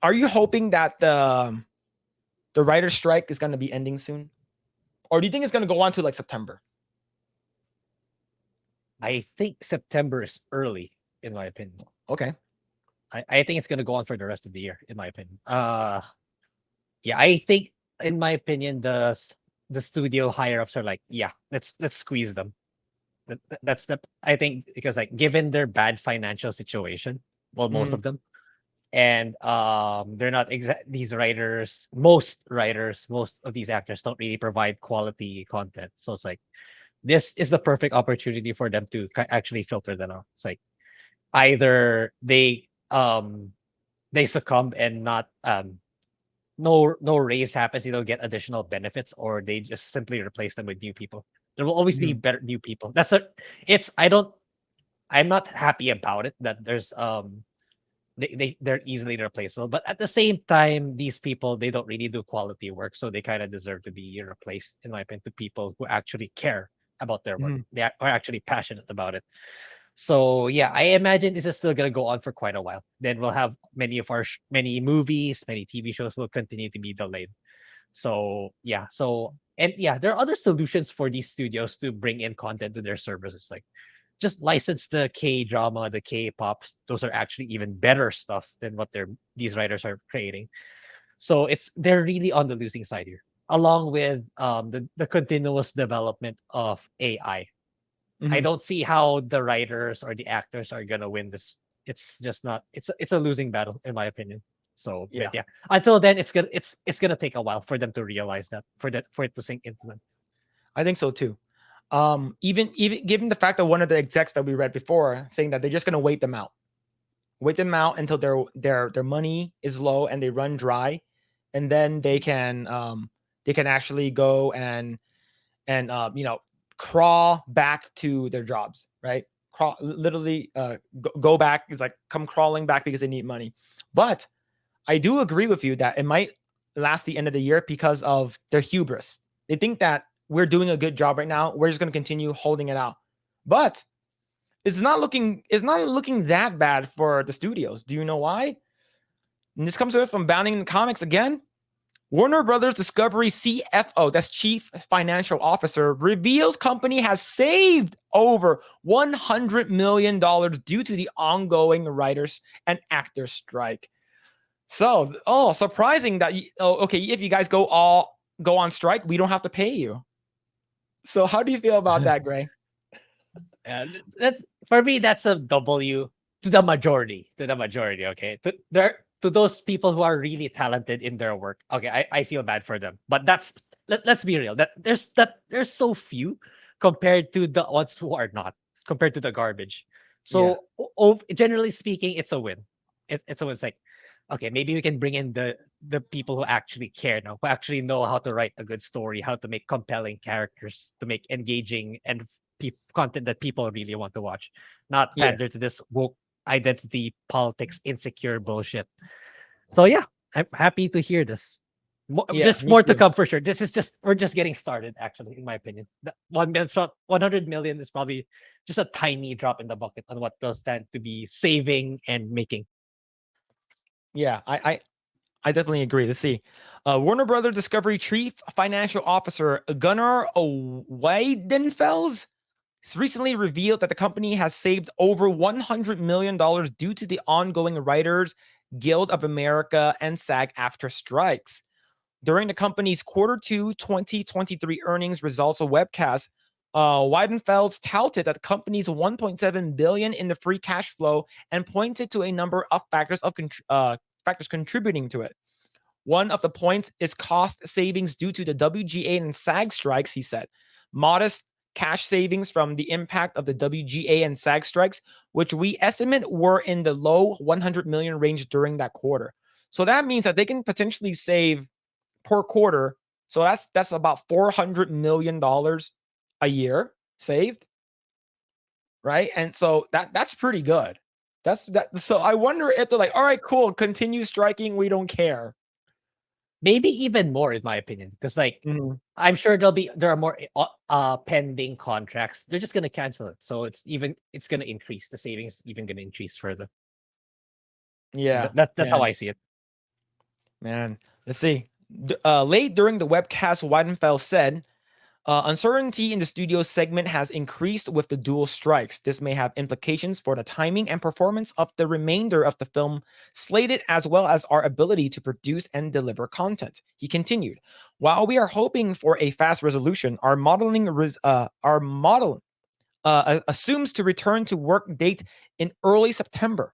are you hoping that the writer's strike is going to be ending soon, or do you think it's going to go on to like September? I think September is early, in my opinion. Okay. I think it's gonna go on for the rest of the year, in my opinion. Yeah, I think, in my opinion, the studio higher ups are like, yeah, let's squeeze them. That's the I think, because like, given their bad financial situation, well, most Mm, of them, and they're not exact. These writers, most of these actors don't really provide quality content. So it's like, this is the perfect opportunity for them to actually filter them out. It's like, either they succumb and not no raise happens, you don't get additional benefits, or they just simply replace them with new people. There will always be mhm, better new people. That's a it's I don't I'm not happy about it that there's they're easily replaceable, but at the same time, these people, they don't really do quality work, so they kind of deserve to be replaced, in my opinion, to people who actually care about their work. mhm. They are actually passionate about it. So yeah, I imagine this is still gonna go on for quite a while. Then we'll have many movies, many TV shows will continue to be delayed. So yeah, and yeah, there are other solutions for these studios to bring in content to their services, like just license the K drama, the K pops. Those are actually even better stuff than what these writers are creating. So they're really on the losing side here, along with the continuous development of AI. I Mhm. don't see how the writers or the actors are gonna win this. It's just not. It's a losing battle, in my opinion. So, but Yeah, yeah, until then, it's gonna take a while for them to realize that, for it to sink into them. I think so too. Even given the fact that one of the execs that we read before saying that they're just going to wait them out until their money is low and they run dry, and then they can actually go and crawl back to their jobs, right? Crawl literally go back. It's like come crawling back because they need money. But I do agree with you that it might last the end of the year because of their hubris. They think that we're doing a good job right now. We're just going to continue holding it out. But it's not looking that bad for the studios. Do you know why? And this comes from Bounding Comics again. Warner Brothers Discovery CFO, that's Chief Financial Officer, reveals company has saved over $100 million due to the ongoing writers and actors strike. So, surprising that okay, if you guys go on strike, we don't have to pay you. So, how do you feel about that, Grae? That's, for me, that's a W to the majority. To the majority, okay. To those people who are really talented in their work. Okay, I feel bad for them. But let's be real. There's so few compared to the ones who are not, compared to the garbage. Yeah, So generally speaking, it's a win. It's a win. It's like, okay, maybe we can bring in the people who actually care now, who actually know how to write a good story, how to make compelling characters, to make engaging and content that people really want to watch, not yeah, pander to this woke identity politics insecure bullshit. So yeah, I'm happy to hear this. yeah. There's Me more to too. come for sure. We're just getting started, actually, in my opinion. The 100 million is probably just a tiny drop in the bucket on what they'll stand to be saving and making. Yeah, I definitely agree. Let's see. Warner Brothers Discovery Chief Financial Officer Gunnar Weidenfels has recently revealed that the company has saved over $100 million due to the ongoing Writers Guild of America and SAG-AFTRA strikes. During the company's Q2 2023 earnings results webcast, Weidenfeld touted that the company's 1.7 billion in the free cash flow and pointed to a number of factors contributing to it. One of the points is cost savings due to the WGA and SAG strikes, he said. Modest cash savings from the impact of the WGA and SAG strikes, which we estimate were in the low 100 million range during that quarter. So that means that they can potentially save per quarter. So that's about $400 million a year saved, right? And so that's pretty good. That's that. So I wonder if they're like, all right, cool, continue striking, we don't care. Maybe even more, in my opinion, because like, Mhm. I'm sure there are more pending contracts. They're just gonna cancel it, so it's gonna increase the savings, even gonna increase further. Yeah, That's yeah. how I see it. Man, let's see. Late during the webcast, Weidenfeld said, uncertainty in the studio segment has increased with the dual strikes. This may have implications for the timing and performance of the remainder of the film slated, as well as our ability to produce and deliver content. He continued, while we are hoping for a fast resolution, our model assumes to return to work date in early September.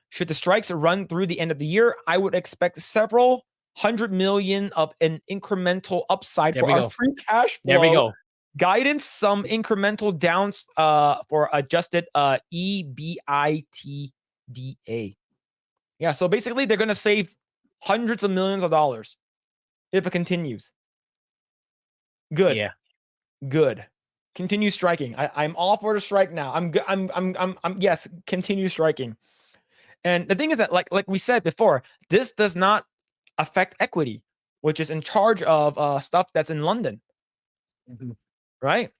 Should the strikes run through the end of the year, I would expect several hundred million of an incremental upside There for we our go. free cash There we flow go. guidance, some incremental downs for adjusted EBITDA. Yeah, so basically they're gonna save hundreds of millions of dollars if it continues. Good. Yeah. Good. Continue striking. I'm all for the strike now. I'm good. I'm yes, continue striking. And the thing is that, like we said before, this does not affect equity, which is in charge of stuff that's in London, right?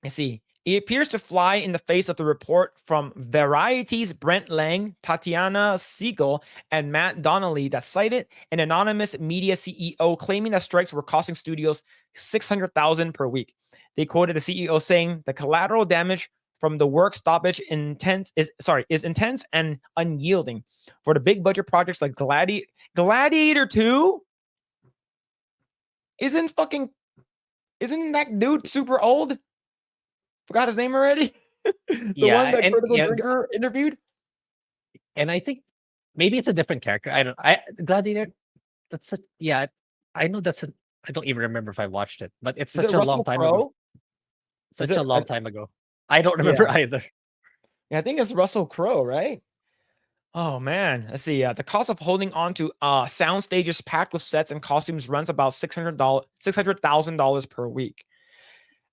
I see. It appears to fly in the face of the report from Variety's Brent Lang, Tatiana Siegel, and Matt Donnelly that cited an anonymous media CEO claiming that strikes were costing studios $600,000 per week. They quoted the CEO saying the collateral damage from the work stoppage is intense and unyielding. For the big budget projects like Gladiator 2 isn't that dude super old? Forgot his name already. The Yeah, one that and Critical yeah, Drinker interviewed. and I think maybe it's a different character. I don't. I Gladiator. That's a yeah. I know that's a. I don't even remember if I watched it, but it's Is it such a long Russell time ago. Crowe? Is Such it? a long time ago. I don't remember Yeah. either. Yeah, I think it's Russell Crowe, right? Oh man, let's see. The cost of holding on to sound stages packed with sets and costumes runs about $600,000 per week.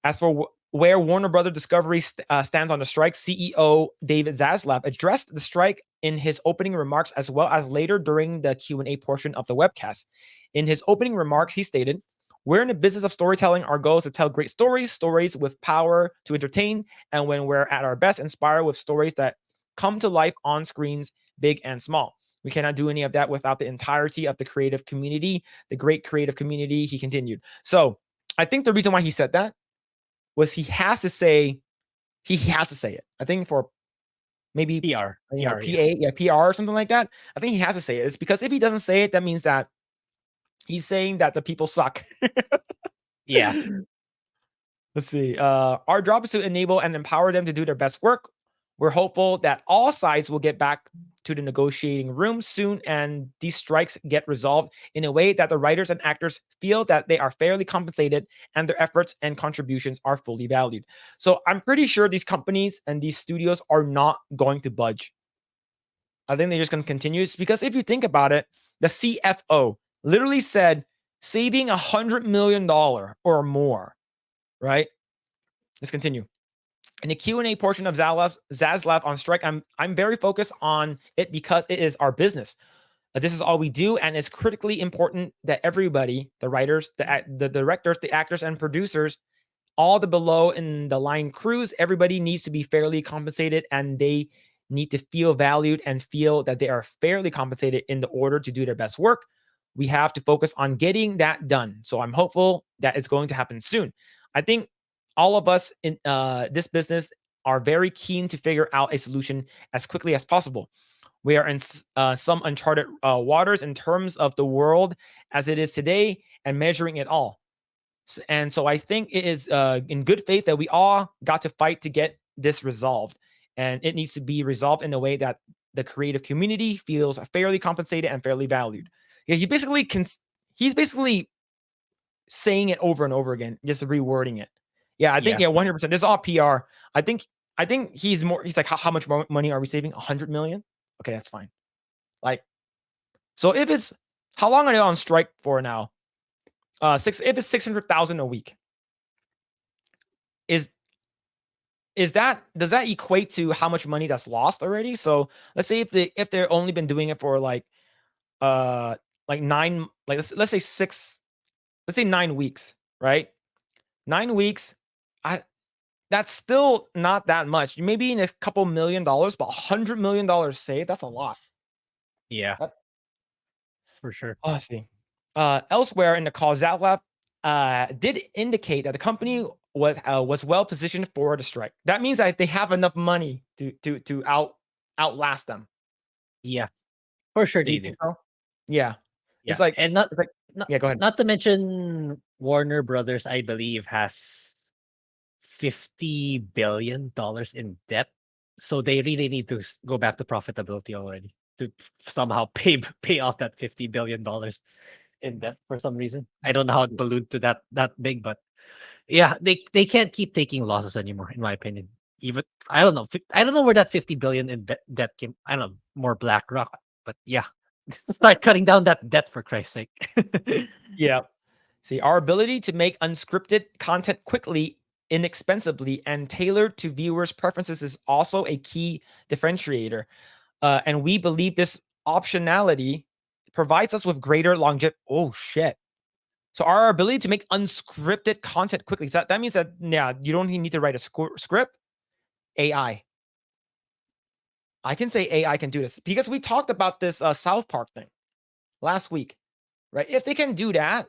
As for where Warner Brother Discovery stands on the strike, CEO David Zaslav addressed the strike in his opening remarks as well as later during the Q&A portion of the webcast. In his opening remarks, he stated, "We're in the business of storytelling. Our goal is to tell great stories with power to entertain, and when we're at our best, inspire with stories that come to life on screens, big and small. We cannot do any of that without the entirety of the creative community, the great creative community," he continued. So I think the reason why he said that was he has to say it. I think for maybe PR, PA, yeah. PR or something like that. I think he has to say it. It's because if he doesn't say it, that means that he's saying that the people suck. Yeah. Let's see. Our job is to enable and empower them to do their best work. We're hopeful that all sides will get back to the negotiating room soon and these strikes get resolved in a way that the writers and actors feel that they are fairly compensated and their efforts and contributions are fully valued. So I'm pretty sure these companies and these studios are not going to budge. I think they're just going to continue. It's because if you think about it, the CFO literally said saving $100 million or more, right? Let's continue. In the Q&A portion of Zaslav on strike, I'm very focused on it because it is our business. This is all we do, and it's critically important that everybody, the writers, the directors, the actors, and producers, all the below in the line crews, everybody needs to be fairly compensated, and they need to feel valued and feel that they are fairly compensated in the order to do their best work. We have to focus on getting that done. So I'm hopeful that it's going to happen soon. I think all of us in this business are very keen to figure out a solution as quickly as possible. We are in some uncharted waters in terms of the world as it is today and measuring it all. And so I think it is in good faith that we all got to fight to get this resolved. And it needs to be resolved in a way that the creative community feels fairly compensated and fairly valued. Yeah, he's basically saying it over and over again, just rewording it. Yeah, I think 100%. This is all PR. I think he's like, how much money are we saving? 100 million? Okay, that's fine. Like, so if it's how long are they on strike for now? If it's 600,000 a week, is that does that equate to how much money that's lost already? So let's say if they're only been doing it for like 9, like let's say 6, let's say 9 weeks, right? 9 weeks, that's still not that much. Maybe in a couple $1 million, but $100 million saved, that's a lot. Yeah. for sure. Oh, I see. Elsewhere in the call, Zaslav did indicate that the company was well positioned for the strike. That means that they have enough money to outlast them. Yeah, for sure Do they you do. think so? Yeah. Yeah, and not It's like not yeah, go ahead. not to mention Warner Brothers, I believe, has $50 billion in debt, so they really need to go back to profitability already to somehow pay off that $50 billion in debt for some reason. I don't know how it ballooned to that big, but yeah, they can't keep taking losses anymore, in my opinion. Even I don't know where that 50 billion in debt came. I don't know, more BlackRock, but yeah, start cutting down that debt for Christ's sake. Yeah. See, our ability to make unscripted content quickly, inexpensively, and tailored to viewers' preferences is also a key differentiator. And we believe this optionality provides us with greater longevity. Oh, shit. So our ability to make unscripted content quickly. That means that, yeah, you don't need to write a script. AI. I can say AI can do this because we talked about this South Park thing last week, right? If they can do that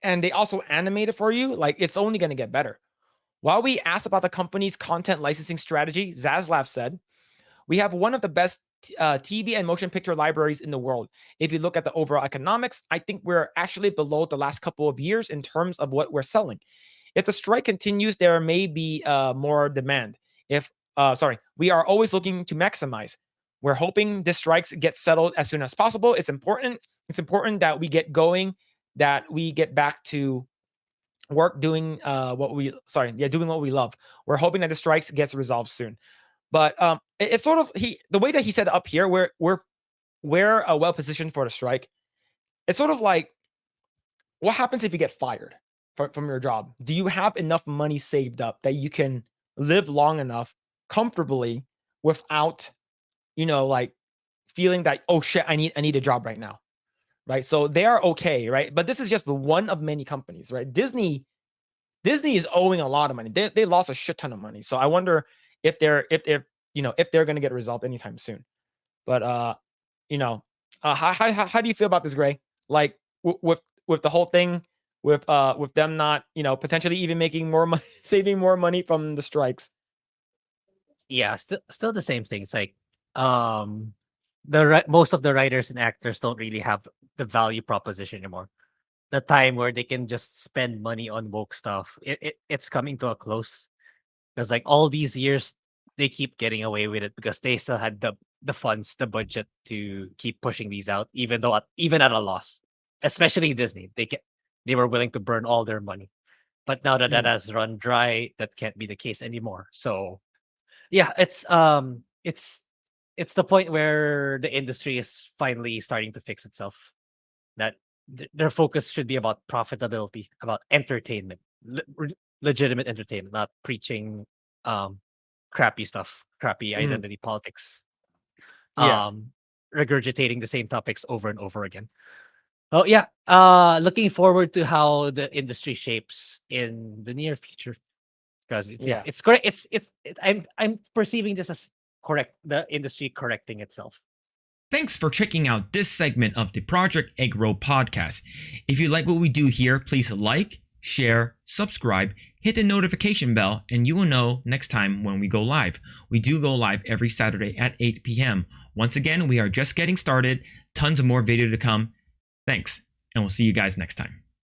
and they also animate it for you, like it's only going to get better. While we asked about the company's content licensing strategy, Zaslav said, we have one of the best TV and motion picture libraries in the world. If you look at the overall economics, I think we're actually below the last couple of years in terms of what we're selling. If the strike continues, there may be more demand. We are always looking to maximize. We're hoping this strikes get settled as soon as possible. It's important. It's important that we get going, that we get back to work doing doing what we love. We're hoping that the strikes gets resolved soon. But it's sort of the way that he said up here, we're well positioned for the strike. It's sort of like, what happens if you get fired from your job? Do you have enough money saved up that you can live long enough comfortably without, like feeling that, oh shit, I need a job right now, right? So they are okay, right? But this is just one of many companies, right? Disney is owing a lot of money. They lost a shit ton of money. So I wonder if they're going to get resolved anytime soon. But how do you feel about this, Grae? Like with the whole thing with them not potentially even making more money, saving more money from the strikes. Yeah, still the same thing. It's like um most of the writers and actors don't really have the value proposition anymore. The time where they can just spend money on woke stuff, it's coming to a close. Because like all these years, they keep getting away with it because they still had the funds, the budget to keep pushing these out, even at a loss. Especially Disney, they were willing to burn all their money. But now that that Mm, has run dry, that can't be the case anymore. So yeah, it's the point where the industry is finally starting to fix itself. That their focus should be about profitability, about entertainment, legitimate entertainment, not preaching um crappy stuff, crappy mm, identity politics, yeah, um regurgitating the same topics over and over again. Oh yeah, looking forward to how the industry shapes in the near future because yeah. it's correct. I'm perceiving this as correct, the industry correcting itself. Thanks for checking out this segment of the Project Eggroll podcast. If you like what we do here, please like, share, subscribe, hit the notification bell, and you will know next time when we go live. We do go live every Saturday at 8 p.m. Once again, we are just getting started. Tons of more video to come. Thanks, and we'll see you guys next time.